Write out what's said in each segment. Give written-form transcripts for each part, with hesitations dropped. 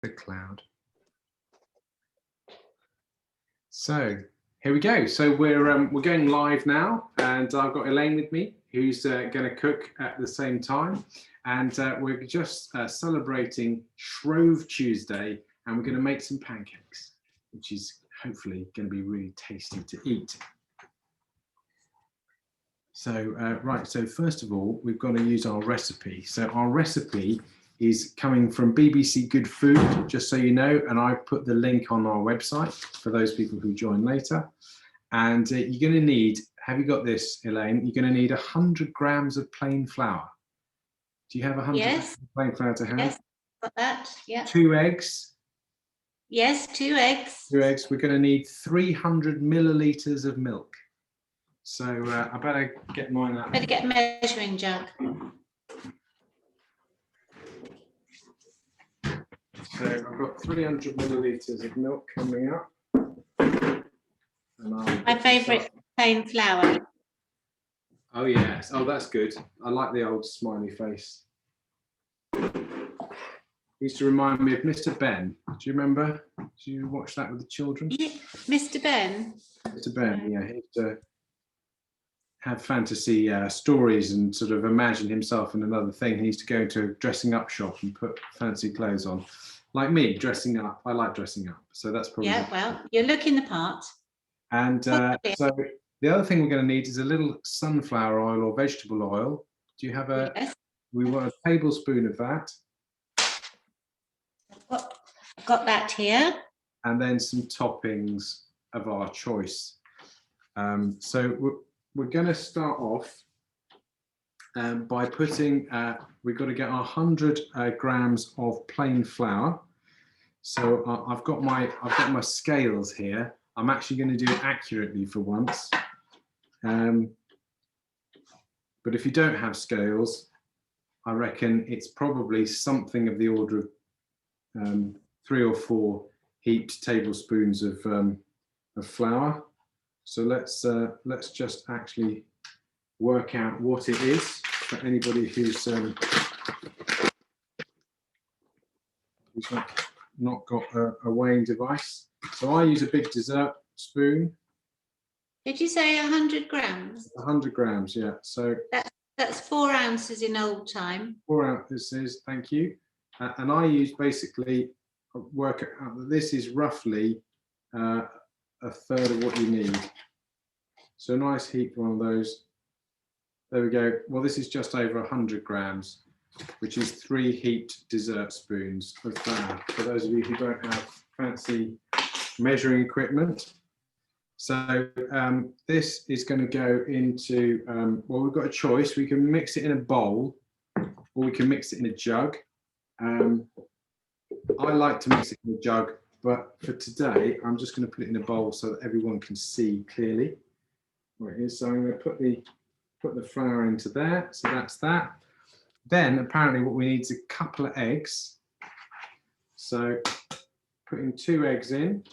the cloud. So here we go. So we're going live now, and I've got Elaine with me, who's going to cook at the same time, and we're just celebrating Shrove Tuesday, and we're going to make some pancakes, which is hopefully going to be really tasty to eat. So right, so first of all, we've got to use our recipe. So our recipe is coming from BBC Good Food, just so you know, and I put the link on our website for those people who join later. And you're going to need, have you got this, Elaine? You're going to need 100 grams of plain flour. Do you have 100 grams of plain flour to hand? Yes, got that, yeah. 2 eggs. Yes, 2 eggs. 2 eggs. We're going to need 300 millilitres of milk. So I better get mine out. Better get a measuring jug. So I've got 300 millilitres of milk coming up. And my favourite plain flour. Oh yes, oh that's good. I like the old smiley face. Used to remind me of Mr. Ben. Do you remember? Did you watch that with the children? Yeah, Mr. Ben. Mr. Ben, yeah, he used to have fantasy stories and sort of imagine himself in another thing. He used to go into a dressing up shop and put fancy clothes on. Like me, dressing up. I like dressing up. So that's probably... Yeah, well, you're looking the part. And so the other thing we're going to need is a little sunflower oil or vegetable oil. Do you have a... Yes. We want a tablespoon of that. I've got that here. And then some toppings of our choice. So we're going to start off by putting, we've got to get 100 grams of plain flour. So I've got my scales here. I'm actually going to do it accurately for once. But if you don't have scales, I reckon it's probably something of the order of 3 or 4 heaped tablespoons of flour. So let's just actually work out what it is for anybody who's not got a weighing device. So I use a big dessert spoon. Did you say 100 grams? 100 grams, yeah. So that's 4 ounces in old time. 4 ounces, thank you. And I use basically work out that this is roughly a third of what you need. So a nice heaped one of those. There we go. Well, this is just over 100 grams, which is 3 heaped dessert spoons of flour, for those of you who don't have fancy measuring equipment. So this is going to go into, well, we've got a choice. We can mix it in a bowl, or we can mix it in a jug. I like to mix it in a jug, but for today, I'm just going to put it in a bowl so that everyone can see clearly what it is. So I'm going to put the flour into there. So that's that. Then apparently what we need is a couple of eggs. So putting 2 eggs in,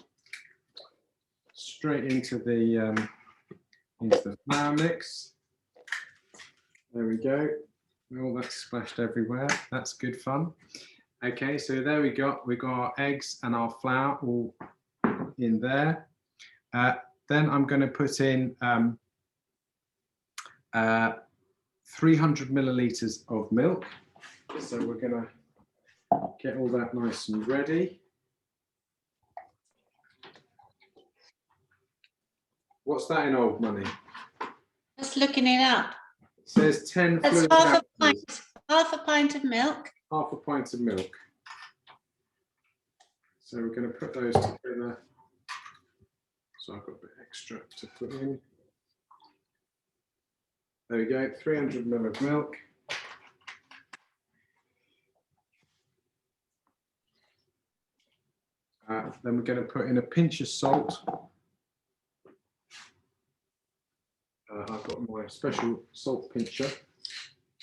straight into the flour mix. There we go. Oh, that's splashed everywhere. That's good fun. Okay, so there we got. We've got our eggs and our flour all in there. Then I'm going to put in 300 millilitres of milk. So we're going to get all that nice and ready. What's that in old money? Just looking it up. It says 10 That's fluid ounces. Half a pint of milk. Half a pint of milk. So we're going to put those together. So I've got a bit extra to put in. There we go, 300 ml of milk. Then we're going to put in a pinch of salt. I've got my special salt pincher.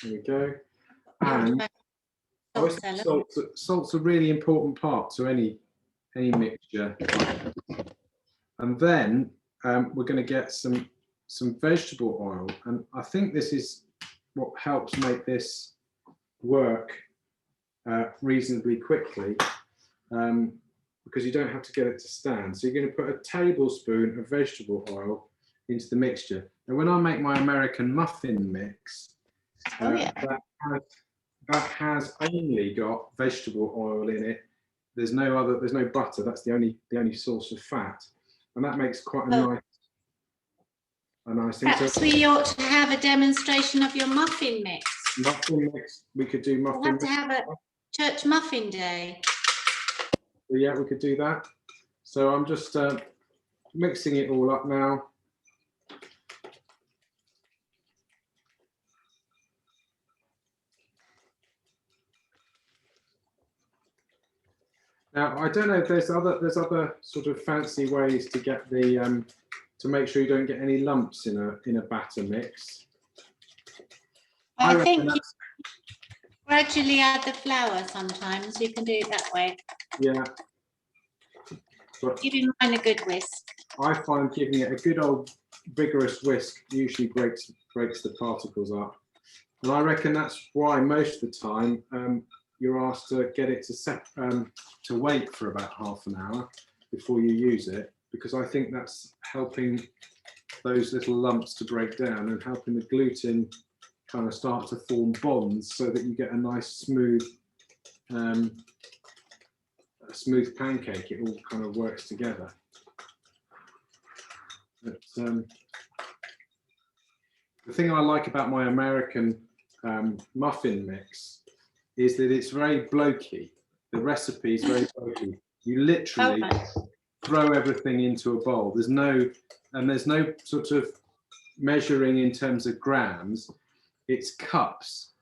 There we go. And salt's a really important part to any mixture. And then we're going to get some vegetable oil, and I think this is what helps make this work reasonably quickly. because you don't have to get it to stand. So you're going to put a tablespoon of vegetable oil into the mixture. And when I make my American muffin mix, that has only got vegetable oil in it. There's no butter. That's the only source of fat, and that makes quite a nice thing. Perhaps we ought to have a demonstration of your muffin mix. Muffin mix. We could do muffin. We'll have to have a church muffin day. Yeah, we could do that. So I'm just mixing it all up now. Now I don't know if there's other sort of fancy ways to get the to make sure you don't get any lumps in a batter mix. I think you gradually add the flour sometimes. You can do it that way. Yeah. But giving mine a good whisk. I find giving it a good old vigorous whisk usually breaks the particles up. And I reckon that's why most of the time you're asked to get it to wait for about half an hour before you use it, because I think that's helping those little lumps to break down and helping the gluten kind of start to form bonds so that you get a nice smooth pancake. It all kind of works together. But, the thing I like about my American muffin mix is that it's very blokey. The recipe is very blokey. You literally throw everything into a bowl. There's no sort of measuring in terms of grams. It's cups.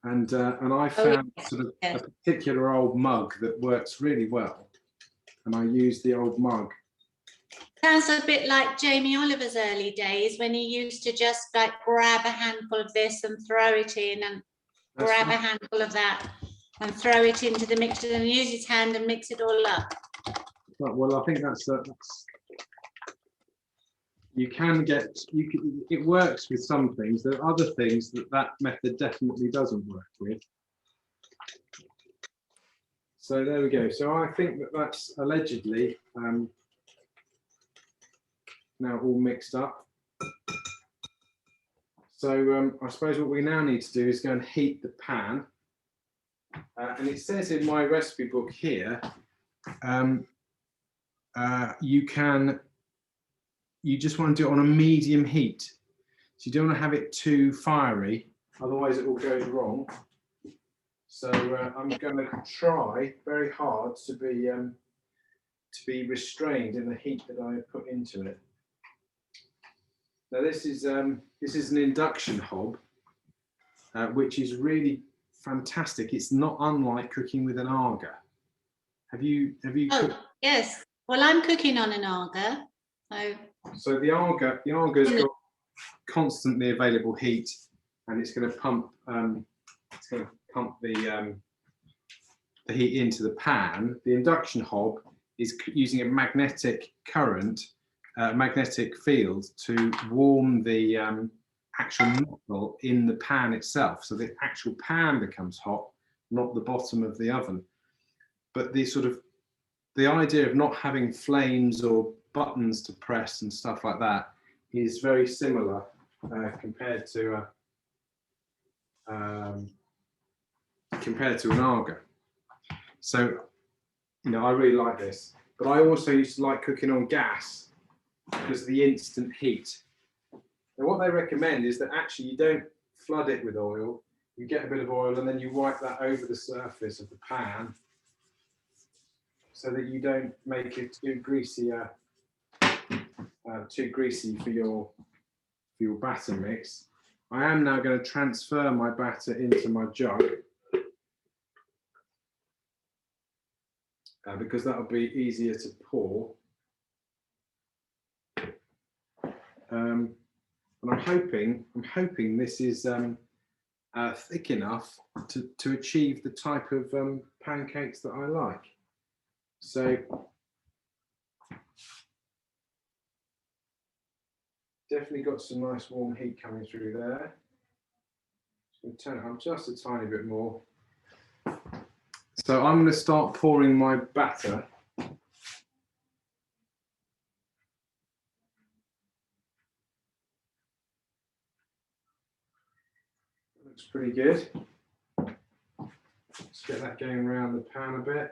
And I found sort of a particular old mug that works really well. And I use the old mug. Sounds a bit like Jamie Oliver's early days when he used to just like grab a handful of this and throw it in, and grab a handful of that and throw it into the mixture and use his hand and mix it all up. Well, I think that's it works with some things. There are other things that method definitely doesn't work with. So there we go. So I think that's allegedly now all mixed up. So I suppose what we now need to do is go and heat the pan. And it says in my recipe book here, you just want to do it on a medium heat. So you don't want to have it too fiery, otherwise it all goes wrong. So I'm going to try very hard to be restrained in the heat that I put into it. Now this is an induction hob, which is really fantastic. It's not unlike cooking with an Aga. Have you cooked? Yes. Well, I'm cooking on an Aga. So the Aga's got constantly available heat, and it's going to pump the heat into the pan. The induction hob is using a magnetic current, magnetic field to warm the actual metal in the pan itself. So the actual pan becomes hot, not the bottom of the oven. But the idea of not having flames or buttons to press and stuff like that is very similar compared to an Aga. So, I really like this. But I also used to like cooking on gas because of the instant heat. And what they recommend is that actually you don't flood it with oil. You get a bit of oil and then you wipe that over the surface of the pan so that you don't make it too greasy for your batter mix. I am now going to transfer my batter into my jug because that'll be easier to pour. And I'm hoping this is thick enough to achieve the type of pancakes that I like. So definitely got some nice warm heat coming through there. Just going to turn it up just a tiny bit more. So I'm going to start pouring my batter. Looks pretty good. Let's get that going around the pan a bit.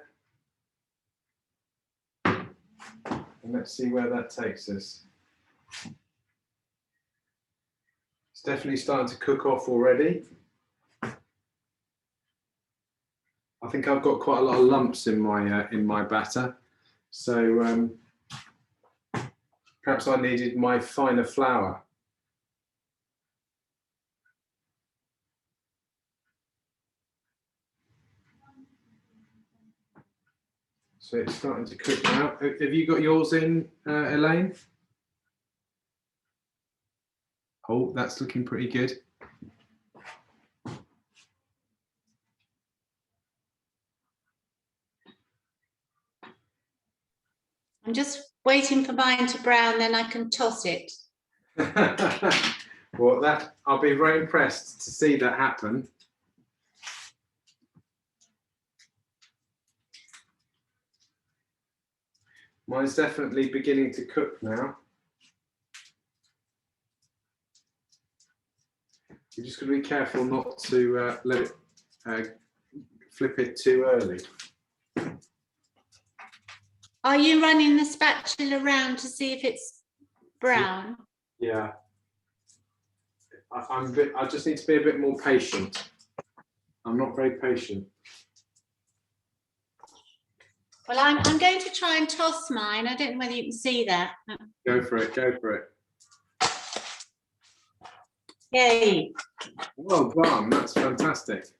And let's see where that takes us. It's definitely starting to cook off already. I think I've got quite a lot of lumps in my batter. So perhaps I needed my finer flour. So it's starting to cook now. Have you got yours in, Elaine? Oh, that's looking pretty good. I'm just waiting for mine to brown, then I can toss it. Well, I'll be very impressed to see that happen. Mine's definitely beginning to cook now. You're just going to be careful not to let it flip it too early. Are you running the spatula around to see if it's brown? Yeah. I just need to be a bit more patient. I'm not very patient. Well, I'm going to try and toss mine. I don't know whether you can see that. Go for it, go for it. Yay. Well done, that's fantastic. Do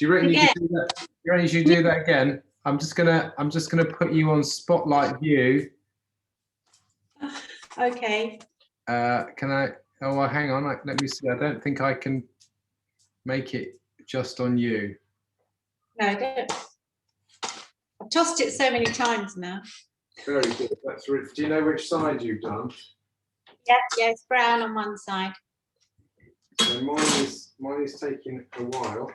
you reckon you can do that? You reckon you should do that again? I'm just gonna put you on spotlight view. Okay. Can I? Oh, well, hang on. Let me see. I don't think I can make it just on you. No, I don't. I've tossed it so many times now. Very good. That's do you know which side you've done? Yeah, it's brown on one side. So mine is taking a while.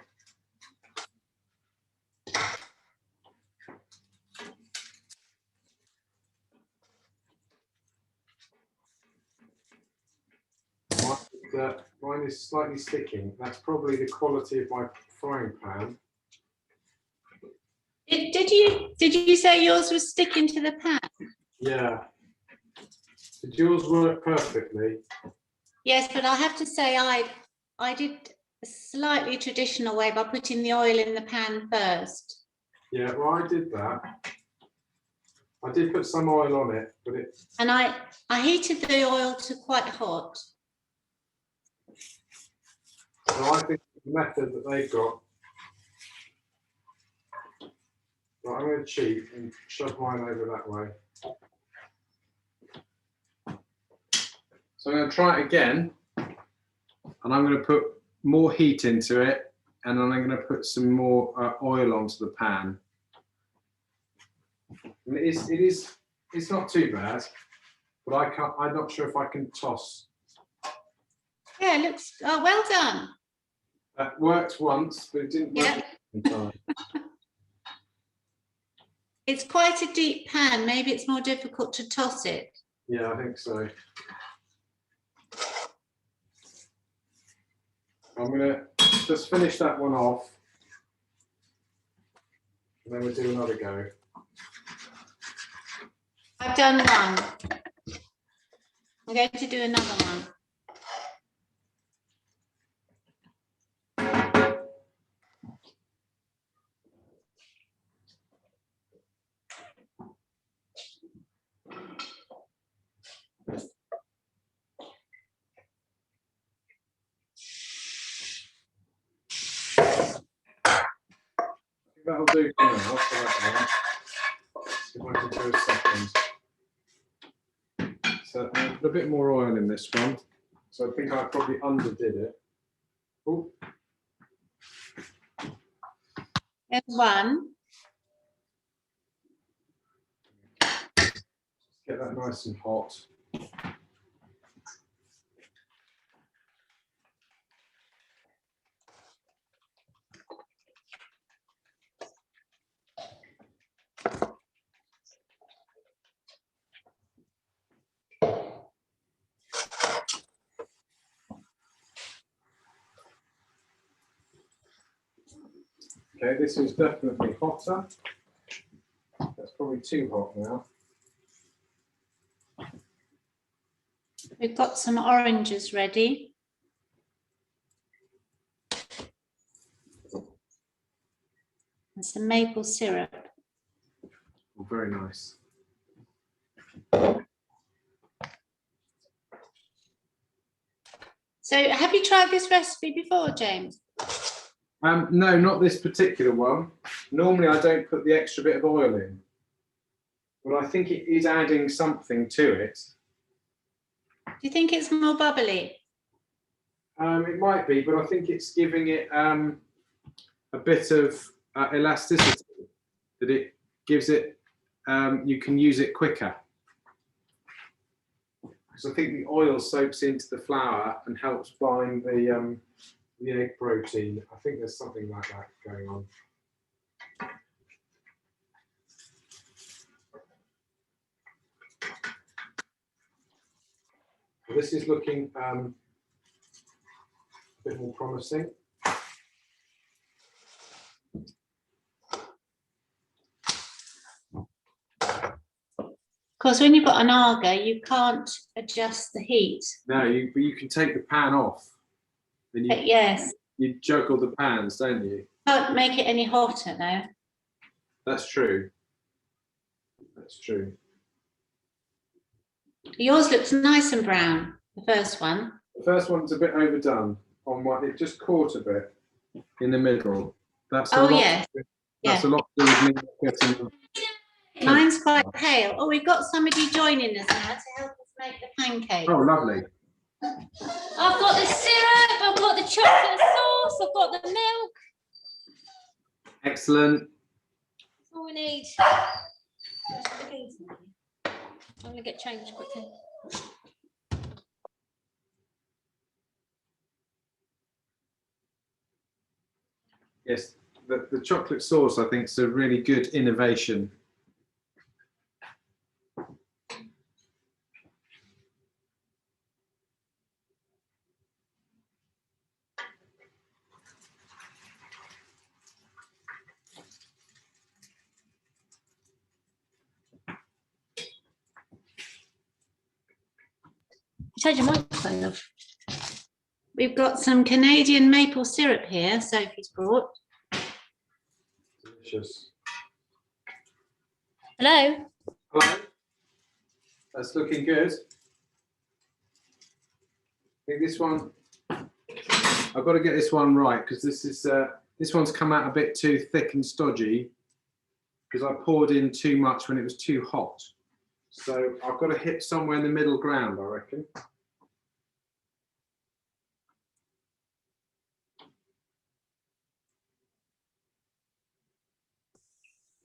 Mine is slightly sticking. That's probably the quality of my frying pan. Did you say yours was sticking to the pan? Yeah. Did yours work perfectly? Yes, but I have to say I did a slightly traditional way by putting the oil in the pan first. Yeah, well, I did that. I did put some oil on it, but and I heated the oil to quite hot. So I think the method that they've got. Right, I'm going to cheat and shove mine over that way. So I'm going to try it again, and I'm going to put more heat into it, and then I'm going to put some more oil onto the pan. And it's not too bad, but I'm not sure if I can toss. Yeah, it looks, oh, well done. That worked once, but it didn't work every time. It's quite a deep pan. Maybe it's more difficult to toss it. Yeah, I think so. I'm going to just finish that one off, and then we'll do another go. I've done one. I'm going to do another one. That'll do for now. What's that? See if I can go second. So I'll put a bit more oil in this one. So I think I probably underdid it. Oh. There's one. Get that nice and hot. Okay, this is definitely hotter. That's probably too hot now. We've got some oranges ready. And some maple syrup. Oh, very nice. So have you tried this recipe before, James? No, not this particular one. Normally I don't put the extra bit of oil in, but I think it is adding something to it. Do you think it's more bubbly? It might be, but I think it's giving it a bit of elasticity, that it gives it, you can use it quicker. Because I think the oil soaks into the flour and helps bind the egg protein. I think there's something like that going on. This is looking a bit more promising. Of course, when you've got an Arga, you can't adjust the heat. No, but you can take the pan off. And Yes. You juggle the pans, don't you? Can't make it any hotter though. That's true. That's true. Yours looks nice and brown, the first one. The first one's a bit overdone on what it just caught a bit in the middle. That's a lot. Yes. That's a lot to do with me getting. Mine's quite pale. Oh, we've got somebody joining us now to help us make the pancakes. Oh, lovely. I've got the syrup, I've got the chocolate sauce, I've got the milk. Excellent. That's all we need. I'm gonna get changed quickly. Yes, the chocolate sauce I think is a really good innovation. Change your microphone, love. We've got some Canadian maple syrup here, Sophie's brought. Delicious. Hello. Hello. That's looking good. I think this one, I've got to get this one right because this one's come out a bit too thick and stodgy because I poured in too much when it was too hot. So I've got to hit somewhere in the middle ground, I reckon.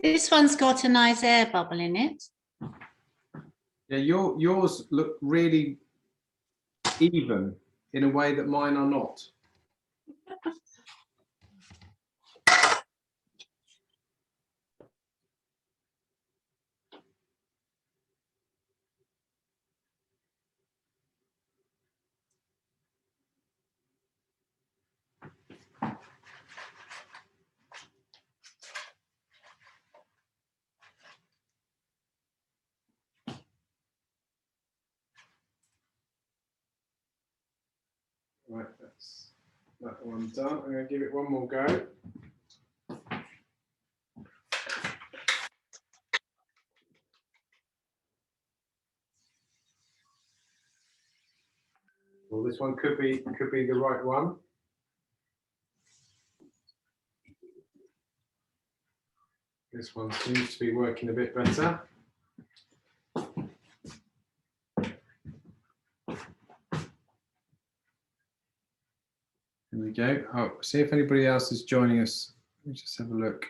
This one's got a nice air bubble in it. Yeah, yours look really even in a way that mine are not. Right, that's that one done. I'm going to give it one more go. Well, this one could be the right one. This one seems to be working a bit better. Here we go. Oh, see if anybody else is joining us. Let me just have a look.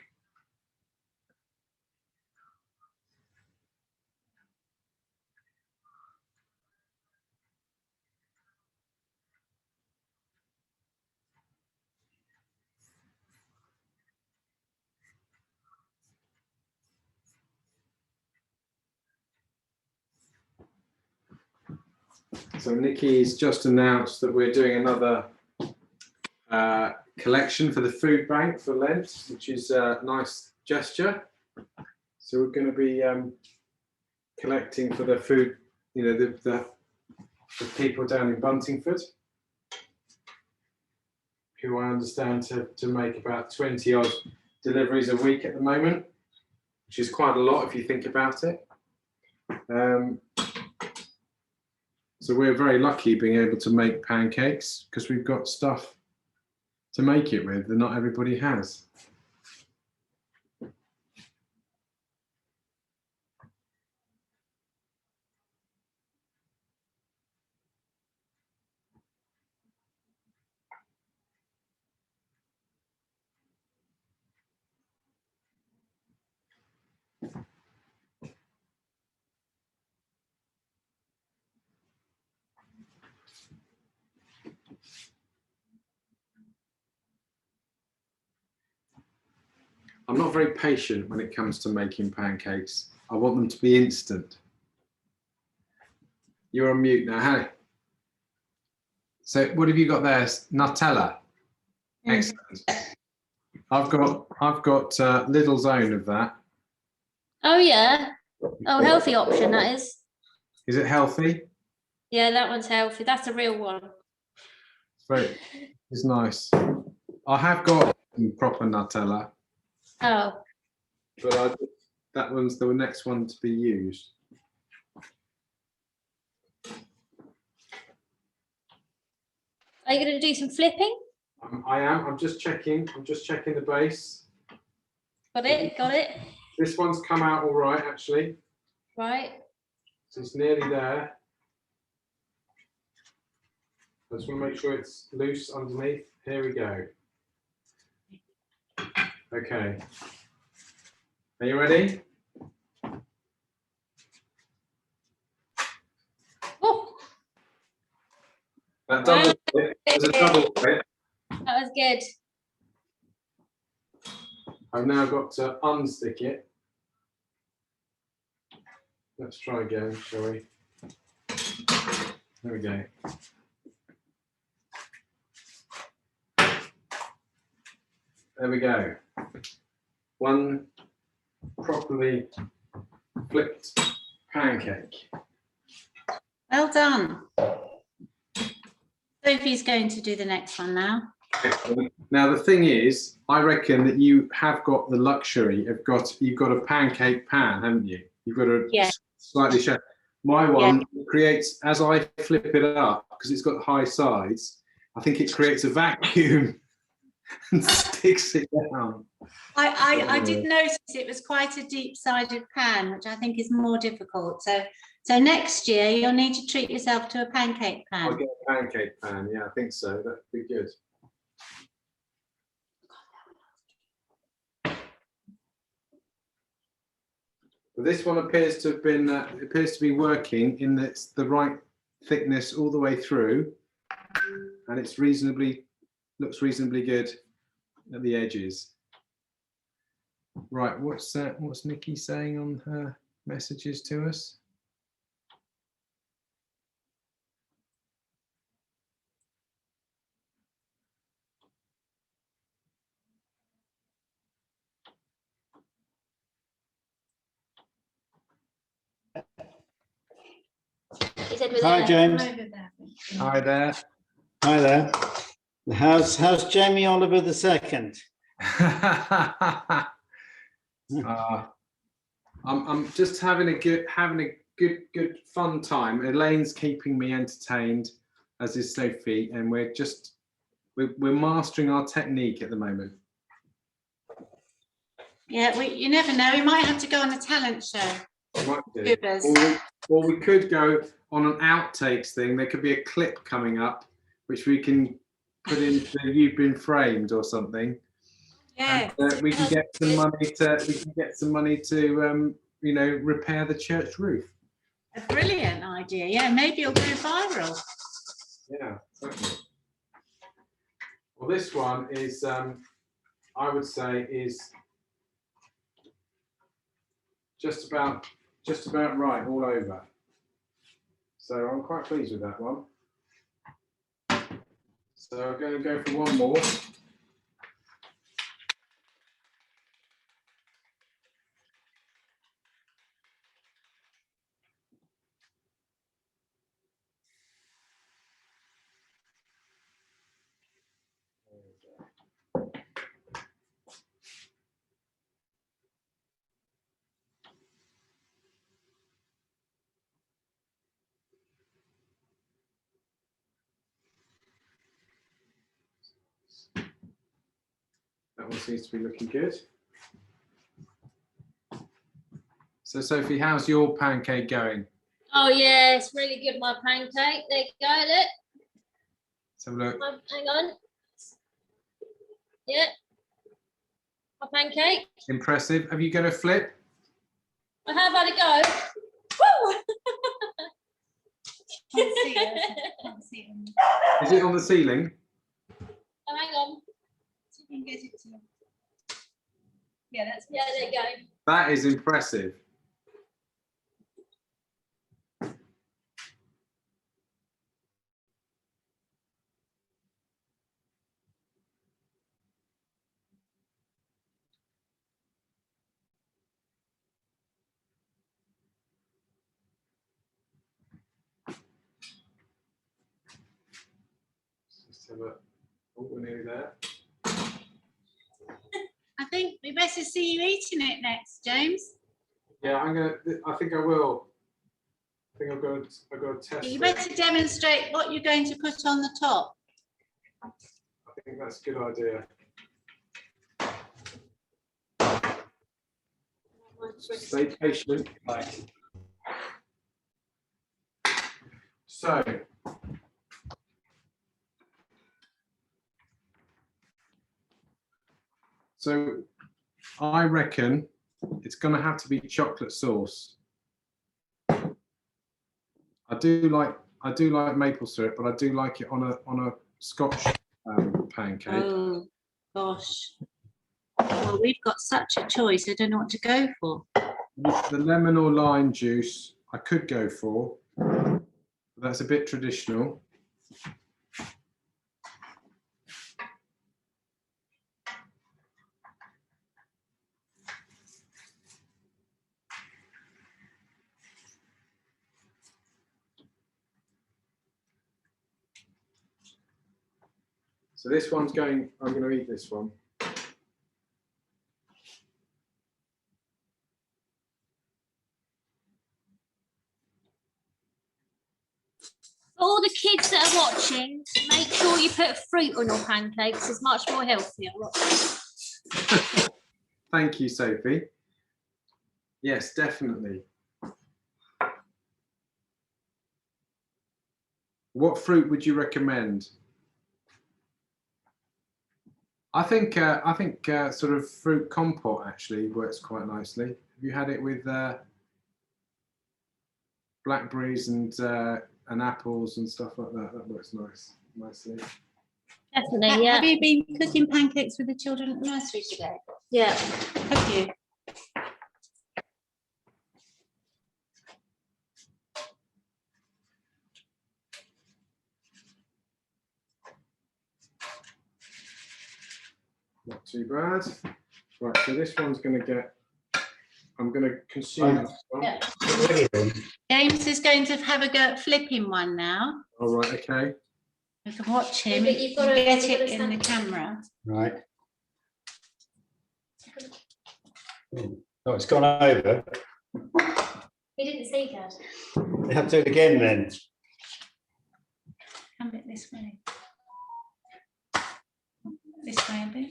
So Nikki's just announced that we're doing another collection for the food bank for Lent, which is a nice gesture. So we're going to be collecting for the food, you know, the people down in Buntingford, who I understand to make about 20 odd deliveries a week at the moment, which is quite a lot if you think about it. So we're very lucky being able to make pancakes because we've got stuff to make it with that not everybody has. I'm not very patient when it comes to making pancakes. I want them to be instant. You're on mute now, Harry. So what have you got there? Nutella. Excellent. I've got little zone of that. Oh yeah. Oh, healthy option that is. Is it healthy? Yeah, that one's healthy. That's a real one. It's nice. I have got proper Nutella. Oh. But that one's the next one to be used. Are you going to do some flipping? I am. I'm just checking the base. Got it. This one's come out all right, actually. Right. So it's nearly there. I just want to make sure it's loose underneath. Here we go. Okay. Are you ready? Oh, That double bit. There's a double bit. that was good. I've now got to unstick it. Let's try again, shall we? There we go. There we go. One properly flipped pancake. Well done. Sophie's going to do the next one now. Excellent. Now the thing is, I reckon that you have got the luxury of you've got a pancake pan, haven't you? You've got a slightly shallow. My one creates, as I flip it up, because it's got high sides, I think it creates a vacuum and sticks it down. I did notice it was quite a deep-sided pan, which I think is more difficult. So next year you'll need to treat yourself to a pancake pan. I'll get a pancake pan. Yeah, I think so. That'd be good. But this one appears to have been working in that it's the right thickness all the way through, and it's looks reasonably good at the edges. Right, what's Nikki saying on her messages to us? Hi, James. Hi there. Hi there. How's Jamie Oliver II? I'm just having a good fun time. Elaine's keeping me entertained, as is Sophie, and we're mastering our technique at the moment. Yeah, you never know. We might have to go on a talent show. We might do. Or we could go on an outtakes thing. There could be a clip coming up, which we can put into "You've Been Framed" or something. Yeah. And, we can get some money to repair the church roof. A brilliant idea. Yeah, maybe it'll go viral. Yeah, certainly. Well, this one is, I would say, is just about right all over. So I'm quite pleased with that one. So I'm going to go for one more. That one seems to be looking good. So Sophie, how's your pancake going? Oh yeah, it's really good, my pancake. There you go, look. Let's have a look. Hang on. Yeah. My pancake. Impressive. Have you got a flip? I have had a go. Woo! Can't see it. Can't see it. Is it on the ceiling? Oh, hang on. See if you can get it to. Yeah, that's. Yeah, there you go. That is impressive. Let's have a. Oh, we're nearly there. I think we better see you eating it next, James. Yeah, I think I will. I think I've got to test You it. better demonstrate what you're going to put on the top. I think that's a good idea. Stay patient. Right. So I reckon it's going to have to be chocolate sauce. I do like maple syrup, but I do like it on a Scotch pancake. Oh gosh. Well, we've got such a choice. I don't know what to go for. The lemon or lime juice I could go for, but that's a bit traditional. So this one's going, I'm going to eat this one. For all the kids that are watching, make sure you put fruit on your pancakes. It's much more healthier. Thank you, Sophie. Yes, definitely. What fruit would you recommend? I think sort of fruit compote actually works quite nicely. Have you had it with blackberries and apples and stuff like that? That works nicely. Definitely, yeah. Have you been cooking pancakes with the children at the nursery today? Yeah. Have you? Not too bad. Right, so this one's going to get. I'm going to consume this one. Yeah. James is going to have a go at flipping one now. All right, okay. You can watch him. Yeah, but you've got to- get you've got it to in the stand- camera. Right. Oh, it's gone over. You didn't see that. You have to do it again then. Come a bit this way. This way a bit.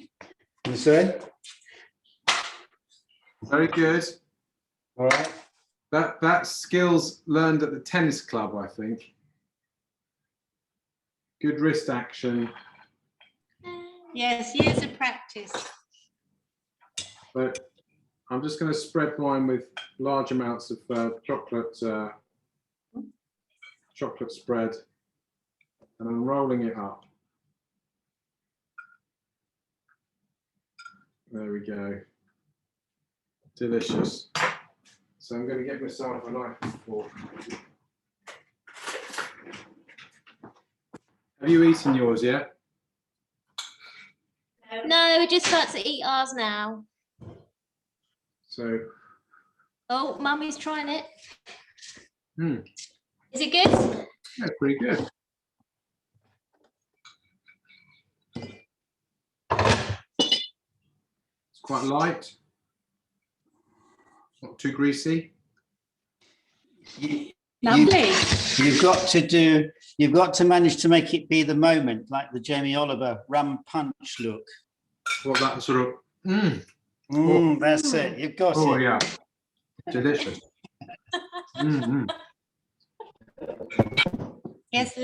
You see? Very good. All right. That's skills learned at the tennis club, I think. Good wrist action. Yes, years of practice. But I'm just going to spread mine with large amounts of chocolate spread, and I'm rolling it up. There we go. Delicious. So I'm going to get myself a knife and fork. Have you eaten yours yet? No, we just start to eat ours now. So, Oh, Mummy's trying it. mm, Is it good? yeah, pretty good. It's quite light. Not too greasy. Lovely. You've got to manage to make it be the moment, like the Jamie Oliver rum punch look. What that sort of, That's it. You've got oh it. yeah, delicious. Mm, Yes,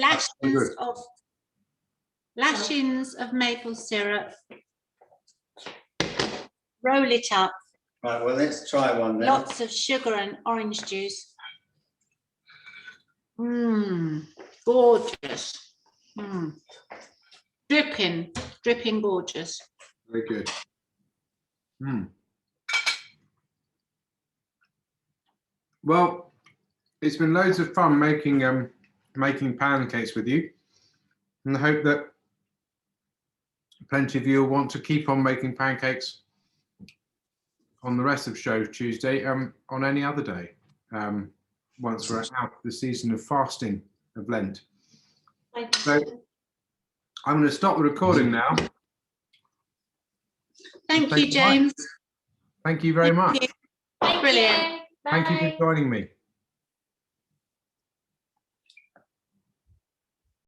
good. lashings of maple syrup. Roll it up. Right, well, let's try one then. Lots of sugar and orange juice. Gorgeous. Dripping gorgeous. Very good. Well, it's been loads of fun making pancakes with you, and I hope that plenty of you will want to keep on making pancakes on the rest of Show Tuesday, on any other day, once we're out of the season of fasting of Lent. So I'm going to stop the recording now. Thank you, James. Thank you very much. Thank Brilliant. you. Thank you Bye. for joining me.